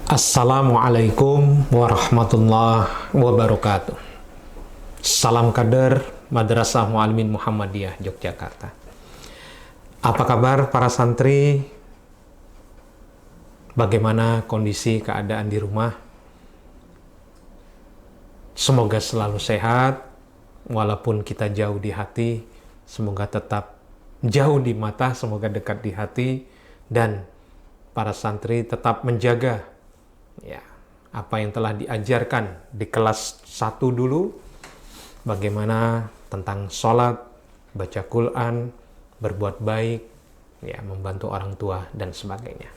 Assalamualaikum warahmatullahi wabarakatuh. Salam kader Madrasah Muallimin Muhammadiyah Yogyakarta. Apa kabar para santri? Bagaimana kondisi keadaan di rumah? Semoga selalu sehat, walaupun kita jauh di hati, semoga tetap jauh di mata, semoga dekat di hati, dan para santri tetap menjaga apa yang telah diajarkan di kelas 1 dulu, bagaimana tentang sholat, baca Quran, berbuat baik, membantu orang tua, dan sebagainya.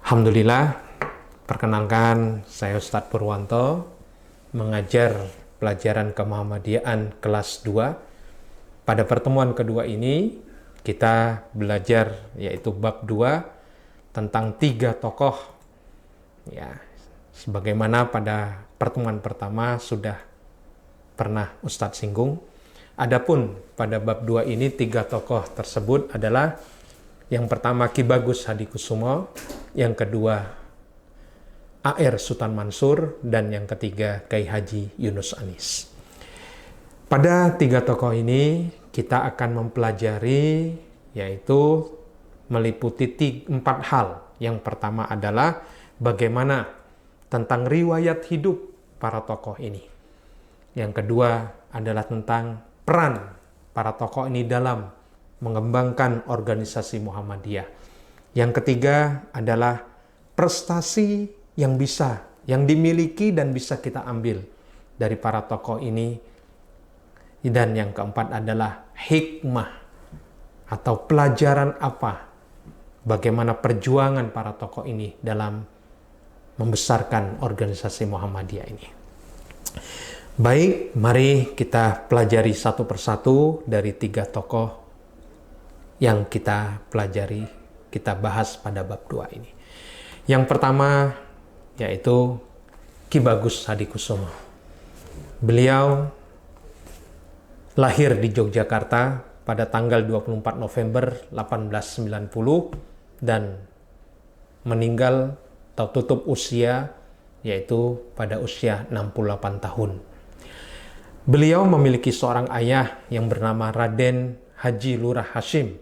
Alhamdulillah, perkenalkan saya Ustadz Purwanto, mengajar pelajaran kemuhammadiyaan kelas 2. Pada pertemuan kedua ini, kita belajar yaitu bab 2 tentang 3 tokoh. Sebagaimana pada pertemuan pertama sudah pernah Ustadz singgung. Adapun pada bab 2 ini 3 tokoh tersebut adalah yang pertama Ki Bagus Hadikusumo, yang kedua A.R. Sultan Mansur, dan yang ketiga Kiai Haji Yunus Anis. Pada 3 tokoh ini kita akan mempelajari yaitu meliputi 4 hal. Yang pertama adalah bagaimana tentang riwayat hidup para tokoh ini. Yang kedua adalah tentang peran para tokoh ini dalam mengembangkan organisasi Muhammadiyah. Yang ketiga adalah prestasi yang dimiliki dan bisa kita ambil dari para tokoh ini. Dan yang keempat adalah hikmah atau pelajaran apa, bagaimana perjuangan para tokoh ini dalam membesarkan organisasi Muhammadiyah ini. Baik, mari kita pelajari satu persatu dari 3 tokoh yang kita pelajari, kita bahas pada bab 2 ini. Yang pertama yaitu Ki Bagus Hadikusumo. Beliau lahir di Yogyakarta pada tanggal 24 November 1890 dan meninggal atau tutup usia yaitu pada usia 68 tahun. Beliau memiliki seorang ayah yang bernama Raden Haji Lurah Hashim,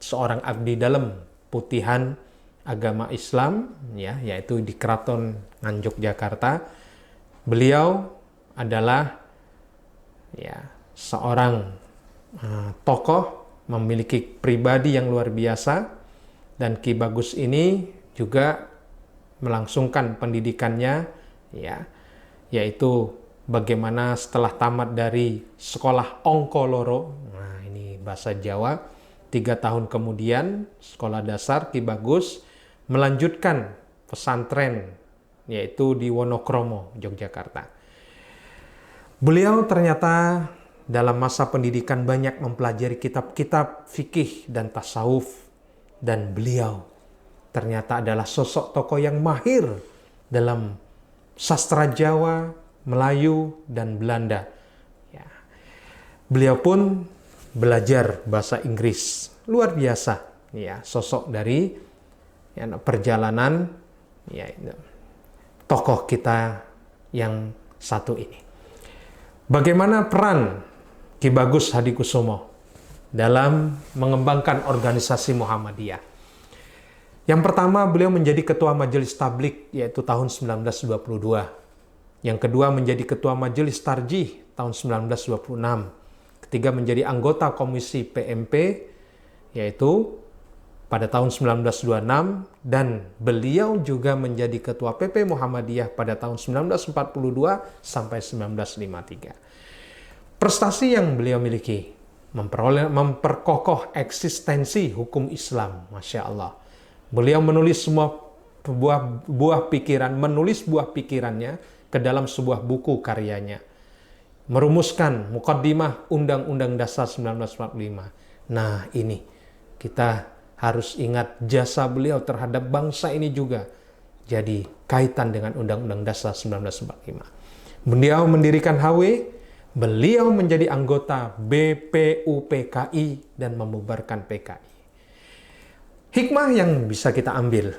seorang abdi dalam putihan agama Islam, yaitu di Keraton Nganjuk Jakarta. Beliau adalah seorang tokoh, memiliki pribadi yang luar biasa, dan Ki Bagus ini juga melangsungkan pendidikannya, yaitu bagaimana setelah tamat dari sekolah Ongkoloro, ini bahasa Jawa, 3 tahun kemudian sekolah dasar, Ki Bagus melanjutkan pesantren yaitu di Wonokromo, Yogyakarta. Beliau ternyata dalam masa pendidikan banyak mempelajari kitab-kitab fikih dan tasawuf, dan beliau ternyata adalah sosok tokoh yang mahir dalam sastra Jawa, Melayu, dan Belanda. Beliau pun belajar bahasa Inggris. Luar biasa, sosok dari perjalanan tokoh kita yang satu ini. Bagaimana peran Ki Bagus Hadikusumo dalam mengembangkan organisasi Muhammadiyah? Yang pertama, beliau menjadi ketua Majelis Tablik yaitu tahun 1922. Yang kedua, menjadi ketua Majelis Tarjih tahun 1926. Ketiga, menjadi anggota Komisi PMP yaitu pada tahun 1926, dan beliau juga menjadi ketua PP Muhammadiyah pada tahun 1942 sampai 1953. Prestasi yang beliau miliki memperkokoh eksistensi hukum Islam, Masya Allah. Beliau menulis buah pikirannya ke dalam sebuah buku karyanya, merumuskan mukaddimah Undang-Undang Dasar 1945. Nah, ini kita harus ingat jasa beliau terhadap bangsa ini juga. Jadi kaitan dengan Undang-Undang Dasar 1945. Beliau mendirikan HW, beliau menjadi anggota BPUPKI dan membubarkan PKI. Hikmah yang bisa kita ambil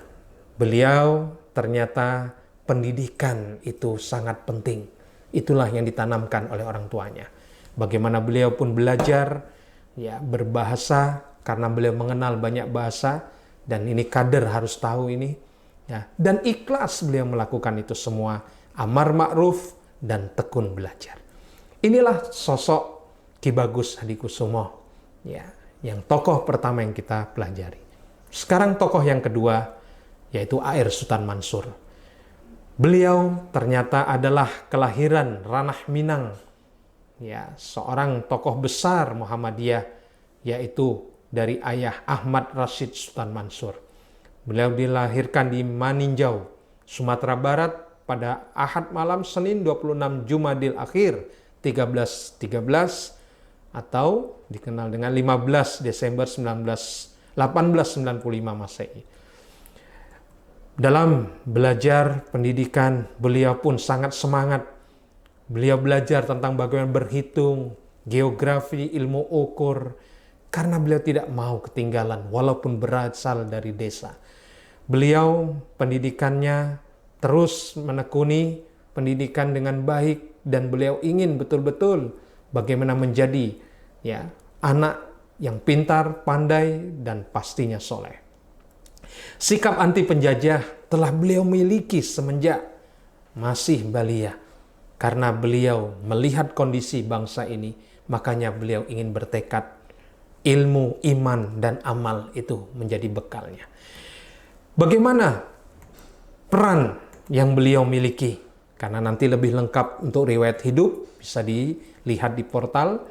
beliau ternyata pendidikan itu sangat penting. Itulah yang ditanamkan oleh orang tuanya. Bagaimana beliau pun belajar ya berbahasa karena beliau mengenal banyak bahasa, dan ini kader harus tahu ini ya, dan ikhlas beliau melakukan itu semua, amar ma'ruf dan tekun belajar. Inilah sosok Ki Bagus Hadikusumo ya, yang tokoh pertama yang kita pelajari. Sekarang tokoh yang kedua yaitu A.R. Sultan Mansur. Beliau ternyata adalah kelahiran Ranah Minang ya, seorang tokoh besar Muhammadiyah, yaitu dari ayah Ahmad Rashid Sultan Mansur. Beliau dilahirkan di Maninjau, Sumatera Barat pada Ahad malam Senin 26 Jumadil Akhir 1313 atau dikenal dengan 15 Desember 1895 Masehi. Dalam belajar pendidikan, beliau pun sangat semangat. Beliau belajar tentang bagaimana berhitung, geografi, ilmu ukur, karena beliau tidak mau ketinggalan walaupun berasal dari desa. Beliau pendidikannya terus menekuni pendidikan dengan baik, dan beliau ingin betul-betul bagaimana menjadi ya anak yang pintar, pandai, dan pastinya soleh. Sikap anti penjajah telah beliau miliki semenjak masih belia. Karena beliau melihat kondisi bangsa ini, makanya beliau ingin bertekad ilmu, iman, dan amal itu menjadi bekalnya. Bagaimana peran yang beliau miliki? Karena nanti lebih lengkap untuk riwayat hidup bisa dilihat di portal.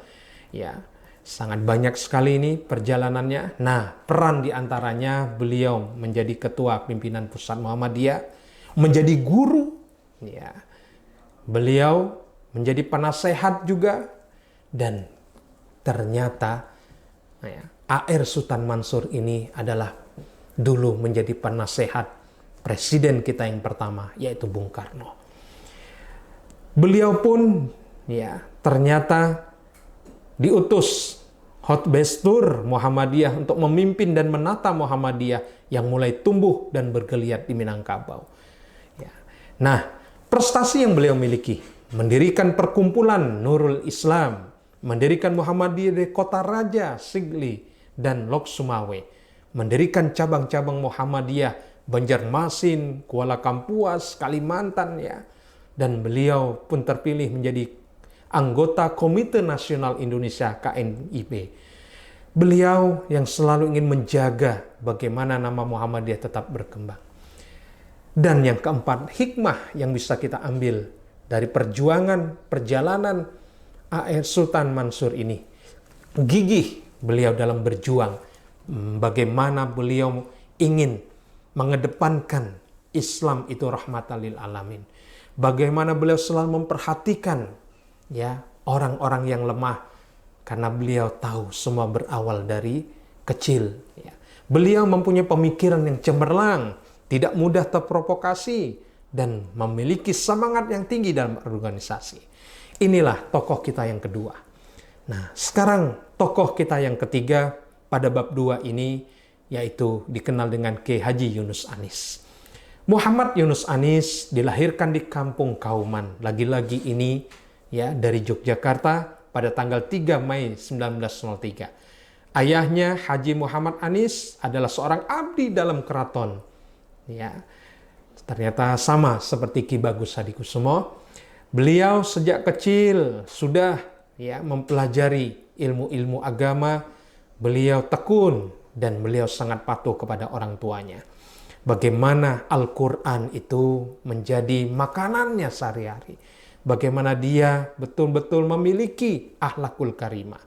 Ya, sangat banyak sekali ini perjalanannya. Nah, peran diantaranya beliau menjadi ketua pimpinan pusat Muhammadiyah, menjadi guru. Ya, beliau menjadi penasehat juga, dan ternyata A.R. Sultan Mansur ini adalah dulu menjadi penasehat presiden kita yang pertama, yaitu Bung Karno. Beliau pun ya ternyata diutus Khotbestur Muhammadiyah untuk memimpin dan menata Muhammadiyah yang mulai tumbuh dan bergeliat di Minangkabau. Ya. Nah, prestasi yang beliau miliki, mendirikan perkumpulan Nurul Islam, mendirikan Muhammadiyah di Kota Raja, Sigli, dan Lok Sumawe, mendirikan cabang-cabang Muhammadiyah Banjarmasin, Kuala Kapuas, Kalimantan ya. Dan beliau pun terpilih menjadi anggota Komite Nasional Indonesia KNIP. Beliau yang selalu ingin menjaga bagaimana nama Muhammadiyah tetap berkembang. Dan yang keempat, hikmah yang bisa kita ambil dari perjalanan A.R. Sultan Mansur ini. Gigih beliau dalam berjuang. Bagaimana beliau ingin mengedepankan Islam itu rahmatan lil alamin. Bagaimana beliau selalu memperhatikan ya orang-orang yang lemah, karena beliau tahu semua berawal dari kecil. Ya. Beliau mempunyai pemikiran yang cemerlang, tidak mudah terprovokasi, dan memiliki semangat yang tinggi dalam organisasi. Inilah tokoh kita yang kedua. Nah, sekarang tokoh kita yang ketiga pada bab 2 ini, yaitu dikenal dengan Kiai Haji Yunus Anis. Muhammad Yunus Anis dilahirkan di Kampung Kauman, lagi-lagi ini ya dari Yogyakarta pada tanggal 3 Mei 1903. Ayahnya Haji Muhammad Anis adalah seorang abdi dalam keraton. Ya, ternyata sama seperti Ki Bagus Hadikusumo. Beliau sejak kecil sudah ya mempelajari ilmu-ilmu agama. Beliau tekun dan beliau sangat patuh kepada orang tuanya. Bagaimana Al-Quran itu menjadi makanannya sehari-hari. Bagaimana dia betul-betul memiliki akhlakul karimah.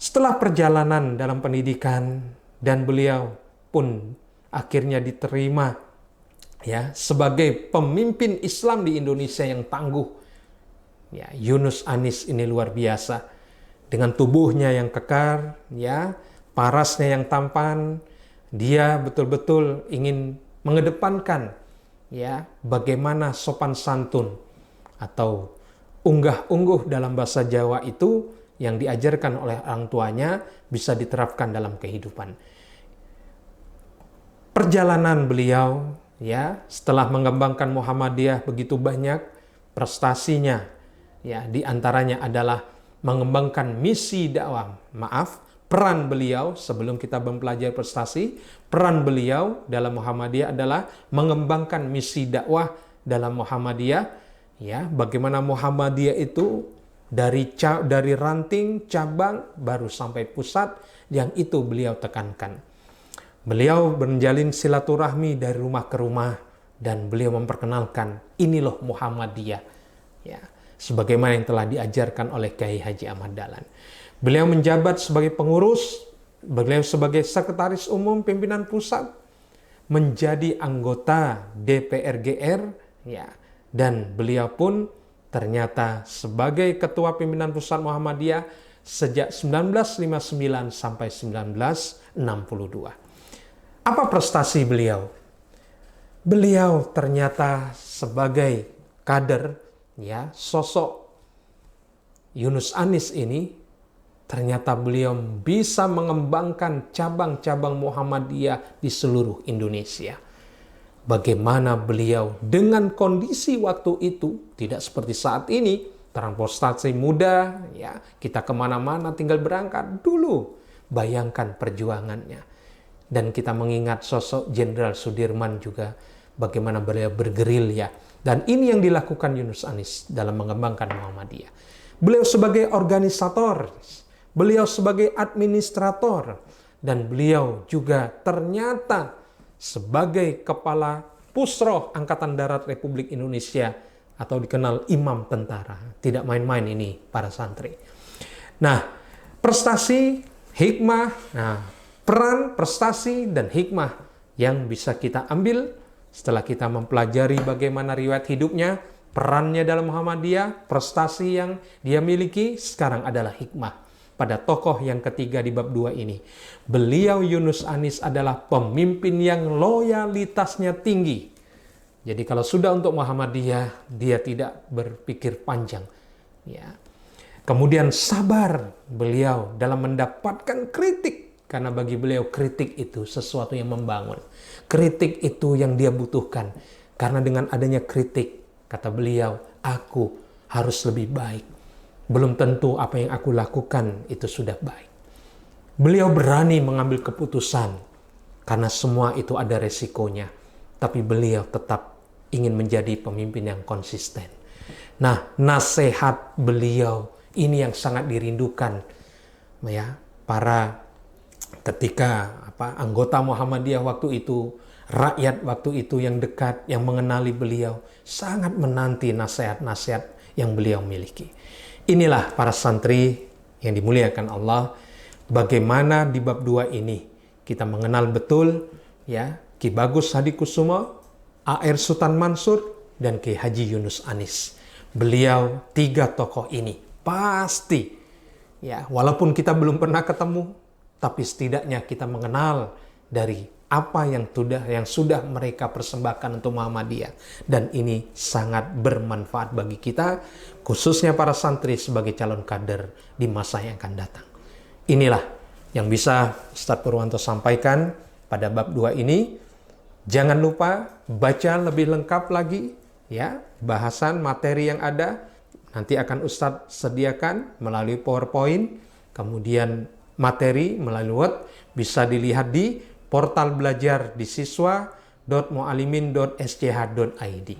Setelah perjalanan dalam pendidikan, dan beliau pun akhirnya diterima ya sebagai pemimpin Islam di Indonesia yang tangguh. Ya, Yunus Anis ini luar biasa. Dengan tubuhnya yang kekar, ya, parasnya yang tampan, dia betul-betul ingin mengedepankan ya bagaimana sopan santun atau unggah-ungguh dalam bahasa Jawa itu yang diajarkan oleh orang tuanya bisa diterapkan dalam kehidupan. perjalanan beliau, ya, setelah mengembangkan Muhammadiyah begitu banyak prestasinya, ya, di antaranya adalah mengembangkan misi dakwah. Peran beliau sebelum kita mempelajari prestasi, peran beliau dalam Muhammadiyah adalah mengembangkan misi dakwah dalam Muhammadiyah, ya, bagaimana Muhammadiyah itu dari ranting, cabang, baru sampai pusat, yang itu beliau tekankan. Beliau menjalin silaturahmi dari rumah ke rumah dan beliau memperkenalkan ini loh Muhammadiyah, ya, sebagaimana yang telah diajarkan oleh Kiai Haji Ahmad Dahlan. Beliau menjabat sebagai pengurus, beliau sebagai sekretaris umum pimpinan pusat, menjadi anggota DPR GR, ya, dan beliau pun ternyata sebagai ketua pimpinan pusat Muhammadiyah sejak 1959 sampai 1962. Apa prestasi beliau? Beliau ternyata sebagai kader, ya, sosok Yunus Anis ini, ternyata beliau bisa mengembangkan cabang-cabang Muhammadiyah di seluruh Indonesia. Bagaimana beliau dengan kondisi waktu itu, tidak seperti saat ini, transportasi mudah, ya, kita kemana-mana tinggal berangkat. Dulu, bayangkan perjuangannya. Dan kita mengingat sosok Jenderal Sudirman juga, bagaimana beliau bergerilya. Dan ini yang dilakukan Yunus Anis dalam mengembangkan Muhammadiyah. Beliau sebagai organisator, beliau sebagai administrator, dan beliau juga ternyata sebagai Kepala Pusroh Angkatan Darat Republik Indonesia atau dikenal Imam Tentara. Tidak main-main ini para santri. Nah, prestasi, hikmah, peran, prestasi, dan hikmah yang bisa kita ambil setelah kita mempelajari bagaimana riwayat hidupnya, perannya dalam Muhammadiyah, prestasi yang dia miliki, sekarang adalah hikmah. Pada tokoh yang ketiga di bab 2 ini. Beliau Yunus Anis adalah pemimpin yang loyalitasnya tinggi. Jadi kalau sudah untuk Muhammadiyah, dia tidak berpikir panjang. Ya. Kemudian sabar beliau dalam mendapatkan kritik. Karena bagi beliau kritik itu sesuatu yang membangun. Kritik itu yang dia butuhkan. Karena dengan adanya kritik, kata beliau, aku harus lebih baik. Belum tentu apa yang aku lakukan itu sudah baik. Beliau berani mengambil keputusan karena semua itu ada resikonya. Tapi beliau tetap ingin menjadi pemimpin yang konsisten. Nah, nasihat beliau ini yang sangat dirindukan, ya, para ketika anggota Muhammadiyah waktu itu, rakyat waktu itu yang dekat, yang mengenali beliau, sangat menanti nasihat-nasihat yang beliau miliki. Inilah para santri yang dimuliakan Allah, bagaimana di bab 2 ini kita mengenal betul, ya, Ki Bagus Hadikusumo, A.R. Sultan Mansur, dan Ki Haji Yunus Anis. Beliau 3 tokoh ini pasti, ya, walaupun kita belum pernah ketemu, tapi setidaknya kita mengenal dari apa yang sudah mereka persembahkan untuk Muhammadiyah. Dan ini sangat bermanfaat bagi kita, khususnya para santri sebagai calon kader di masa yang akan datang. Inilah yang bisa Ustadz Purwanto sampaikan pada bab 2 ini. Jangan lupa baca lebih lengkap lagi, ya, bahasan materi yang ada. Nanti akan Ustadz sediakan melalui PowerPoint, kemudian materi melalui Word, bisa dilihat di portal belajar di siswa.mualimin.sch.id.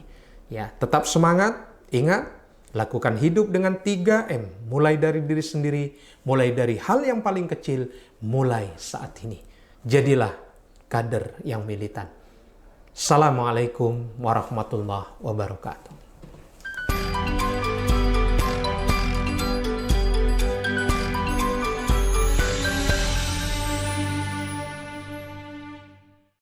Ya, tetap semangat, ingat, lakukan hidup dengan 3M, mulai dari diri sendiri, mulai dari hal yang paling kecil, mulai saat ini. Jadilah kader yang militan. Assalamualaikum warahmatullahi wabarakatuh.